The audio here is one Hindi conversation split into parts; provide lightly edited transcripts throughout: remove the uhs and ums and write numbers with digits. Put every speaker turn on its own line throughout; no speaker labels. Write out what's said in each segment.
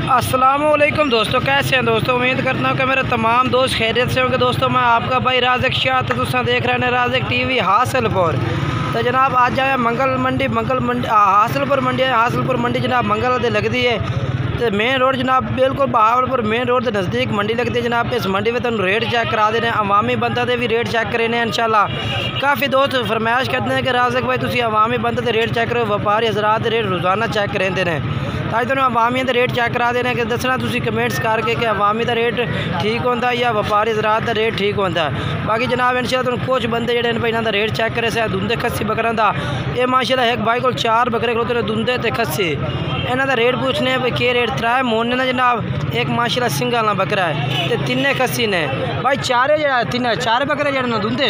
अस्सलामुअलैकुम दोस्तों, कैसे हैं दोस्तों। उम्मीद करता हूँ कि मेरे तमाम दोस्त खैरियत से होंगे। दोस्तों मैं आपका भाई राज़िक शाह, तो तुम देख रहे हैं राज़िक टीवी हासिलपुर। तो जनाब आज आया मंगल मंडी हासिलपुर मंडी जनाब मंगल दे लगती है। तो मेन रोड जनाब बिल्कुल बहावलपुर मेन रोड के नज़दीक मंडी लगती है जनाब। इस मंडी में तुम रेट चेक करा देने, अवामी बंदा दे भी रेट चेक करें इंशाल्लाह। काफ़ी दोस्त फरमाइश करते हैं कि राज़िक भाई तुम अवामी बंदे दे रेट चेक करो, व्यापारी हज़रात दे रेट रोज़ाना चेक करेंदे ने। ताकि तुम अवामी का रेट चेक करा देने कि दसना तुम कमेंट्स करके कि अवामी का रेट ठीक होता या व्यापारी हज़रात का रेट ठीक होता है। बाकी जनाब इंशाल्लाह तुम कुछ बंदे जोड़े भाई इन्हों का रेट चेक करे से दुंदे खस्सी बकरा का ये माशाल्लाह एक भाई को 4 बकरे खलोते ने दुंदे तो खस्सी। इन्हों का रेट पूछने भाई के रेट 3 मोने ना जनाब, एक माशाल्लाह सिंगल ना बकरा है तो 3 खस्सी ने भाई। 4 बकरे जोड़े ना दुंदे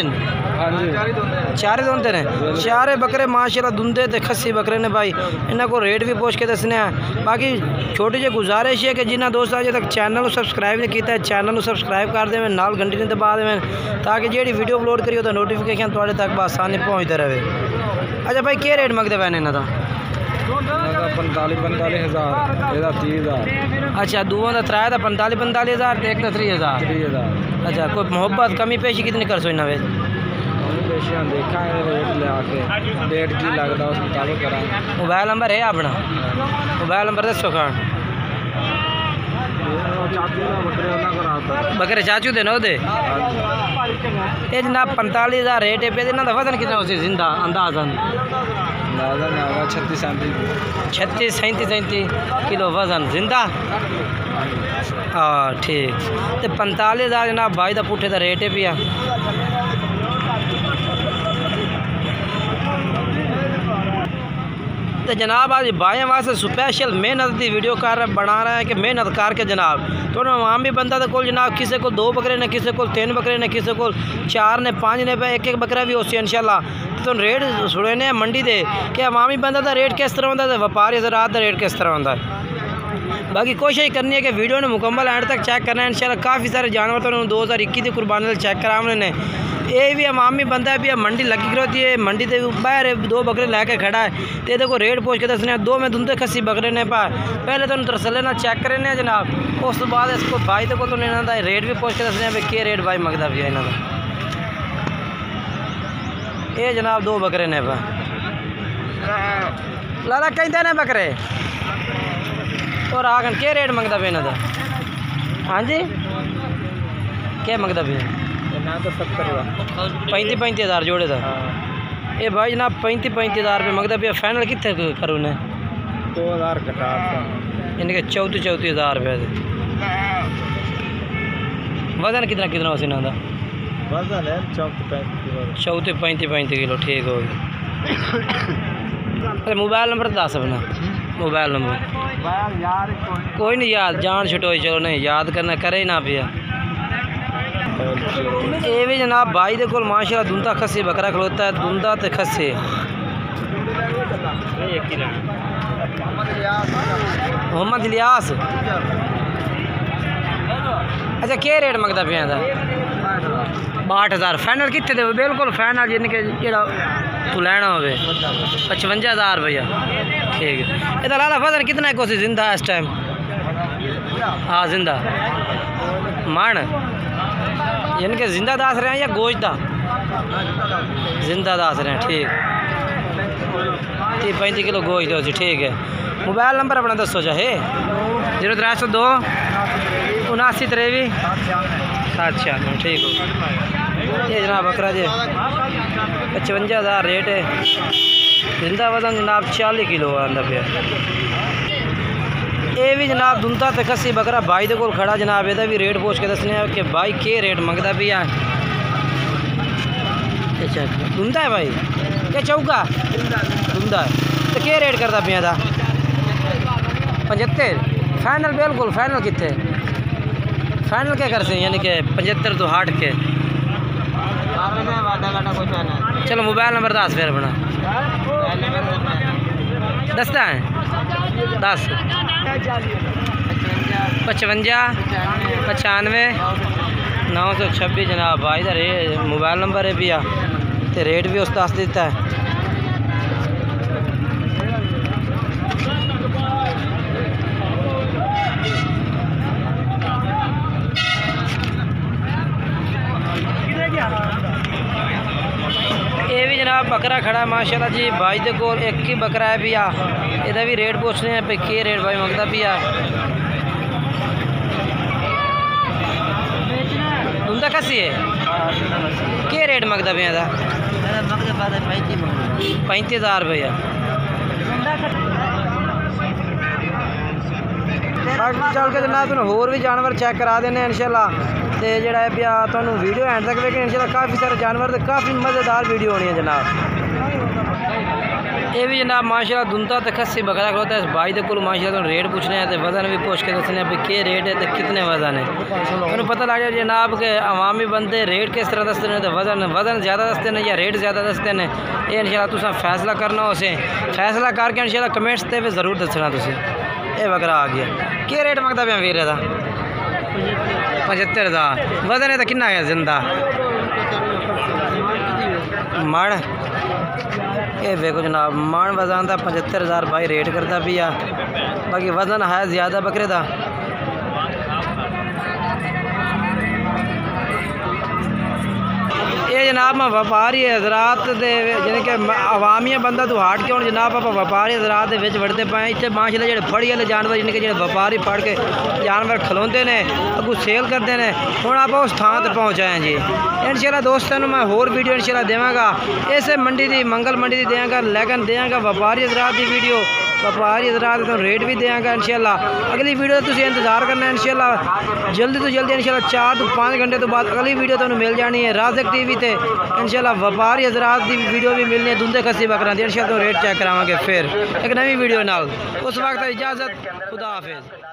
चारे दोंदे ने 4 बकरे माशाल्लाह दुंदे ते खस्सी बकरे ने भाई। इन्हों को रेट भी पूछ के दसने हैं। बाकी छोटी जी गुजारिश है कि जिन्हें दोस्त अजे तक चैनल को सबसक्राइब नहीं किया चैनल को सबसक्राइब कर देवें, नाल घंटी ने दबा देवें ताकि जी वीडियो अपलोड करिए तो नोटिफिकेशन थोड़े तक आसानी पहुँचते रहे। अच्छा भाई क्या रेट मंगते पे इन्हों का?
45,000 30,000।
अच्छा दोनों का 3 का 45,000 तो एक का 30,000। अच्छा कोई मोहब्बत कमी पेशी कितनी कर सो इन्हें
देखा है रेट लिया के रेट की लगता उस मुताबिक करा।
मोबाइल नंबर है अपना? मोबाइल नंबर दसो खान। बकरे चाचू दे दे ये जनाब 45,000 रेट है पे। इन्हों का वजन कितना उसे जिंदा अंदाजन 36 37 किलो वजन जिंदा। हाँ ठीक। तो 45,000 जनाब भाई का पुठे का रेट है पिया। तो जनाब आज भाई वास्ते स्पेशल मेहनत की वीडियो बना रहे हैं कि मेहनत करके जनाब तो आम भी बंदा को जनाब किसी को 2 बकरे ने, किसी को 3 बकरे ने, किसी को 4 ने 5 ने पे एक बकरा भी हो इंशाल्लाह। तो रेट सुने मंडी दे कि अवामी बंदा का रेट किस तरह होता है, व्यापारी हज़रात का रेट किस तरह होता है। बाकी कोशिश करनी है कि वीडियो ने मुकम्मल एंड तक चेक करना है इंशाल्लाह। काफ़ी सारे जानवर तो 2021 की कुर्बानी चेक करा ने। ये भी अवामी बंदा भी मंडी लगी खड़ोती है, मंडी से बाहर 2 बकरे लैके खड़ा है तो ये को रेट पूछ के दसने 2 में दुंदे खस्सी बकरे ने पा। पहले तो तरसले ना चेक करें जनाब, उस तो बाद इसको भाई तो इन्हों का रेट भी पूछ के दसने भाई के रेट भाई मंगता भी है इन्हों का। ये जनाब 2 बकरे ने पा लाला कहते ने बकरे और आखन के रेट मंगता पे इन्हों का? हाँ जी क्या मंगता पे? 35,000 जोड़े था। ये भाई जनाब 35,000 रुपये मंगता पे। फाइनल कितने करूँ ने?
2,000 घटा
इनके 34,000 रुपये। वजन कितना हो इन्हों का?
वजन है
34-35 किलो ठीक हो गया। अरे मोबाइल नंबर दस अपना। मोबाइल नंबर कोई नहीं याद जान छुटोई चलो नहीं याद करना करे ही ना पिया। ये भी जनाब भाई दे कोल माशाल्लाह दुंदा खस्सी बकरा खलोता है, दुंदा ते खस्सी। मोहम्मद इलियास। अच्छा क्या रेट मंगता पे? 62,000 फाइनल कितने दे? बिल्कुल फाइनल जिनके जो तू लेना हो 55,000 रुपया ठीक है। इधर लाला वजन कितना है कोशिश जिंदा है इस टाइम? हाँ जिंदा मान इनके जिंदा दस रहे हैं या गोश्त दा? जिंदा दस रहे हैं ठीक। 30-35 किलो गोश्त हो ठीक है। मोबाइल नंबर अपना दसो चाहे 0302 79 796 ठीक हो। ये जनाब बकरा जी 55,000 रेट है। जिंदा वजन जनाब 40 किलो आंदा पे। ये भी जनाब दुंदा ते खस्सी बकरा भाई दे कोल खड़ा जनाब। ਇਹਦਾ भी रेट पूछ के दसने कि भाई के रेट मंगता भी है। अच्छा दुंदा है भाई क्या चौका? दुंदा है तो क्या रेट करता पे? 75 फाइनल बिल्कुल फाइनल कितने फाइनल क्या कर यानी कि 75 तो हाट के। चलो मोबाइल नंबर दस फिर अपना दसता है 10 55 95 926 जनाब भाई का मोबाइल नंबर है भैया तो रेट भी उस दस दिता है। बकरा खड़ा है माशाल्लाह जी भाई दे कोल एक ही बकरा है पिया इहदा भी रेट पूछने हैं पे के रेट भाई मंगदा पिया तुमदा कैसी है के रेट मंगदा पिया दा 35,000 रुपया चल के जनाब तुम होर भी जानवर चेक करा देने इंशाल्लाह तो जोड़ा है पिया तुहानू वीडियो एंड तक वेखने इंशाल्लाह काफ़ी सारे जानवर तो काफ़ी मज़ेदार वीडियो होनी है जनाब। ये भी जनाब माशाल्लाह दुंदा तो खस्सी बकरा खलोता है भाई दे कोल माशाल्लाह तुम रेट पूछने हैं तो वजन भी पूछ के दसने भाई के रेट है तो कितने वजन है तुहानू पता लग जाए जनाब के अवामी बंदे रेट किस तरह दसते हैं तो वजन ज़्यादा दसते हैं या रेट ज़्यादा दसते हैं ये इंशाल्लाह तुसां फैसला करना उसे फैसला करके इंशाल्लाह कमेंट्स पे ज़रूर दसना तुसीं। ये बकरा आ गया के रेट मंगदा पिया वीर दा 75,000 वजन है तो कितना है जिंदा मण ये देखो जनाब मण वजन था 75,000 भाई रेट करता पिया बाकी वजन है ज़्यादा बकरे का। ये जनाब मैं व्यापारी हजरात दे यानी कि अवामिया बंदा तो हट के जनाब आप व्यापारी हजरात दे विच वड़ते पाए इतने माशाल्लाह जो फड़ी वाले जानवर यानी कि जो व्यापारी फड़ के जानवर खलोंदे ने अगू सेल करते हैं हुण आप उस थां ते पहुँचाए जी इंशाल्लाह दोस्तों मैं होर वीडियो इंशाल्लाह देवांगा इस मंडी की मंगल मंडी की देंगा लेकिन देंगा व्यापारी हजरात की वीडियो व्यापारी हजरात तो रेट भी देंगा इंशाल्लाह। अगली वीडियो तुम इंतजार करना है इंशाल्लाह जल्दी तो जल्दी इंशाल्लाह 4 तो 5 घंटे तो बाद अगली वीडियो तुम्हें मिल जानी है राज़िक टीवी ते इंशाल्लाह व्यापारी हजरात की वीडियो भी मिलनी है दुंदे खस्सी बकरा दी इंशाल्लाह तो रेट चेक करावांगे फिर एक नवी वीडियो नाल उस वक्त इजाज़त खुदा हाफिज़।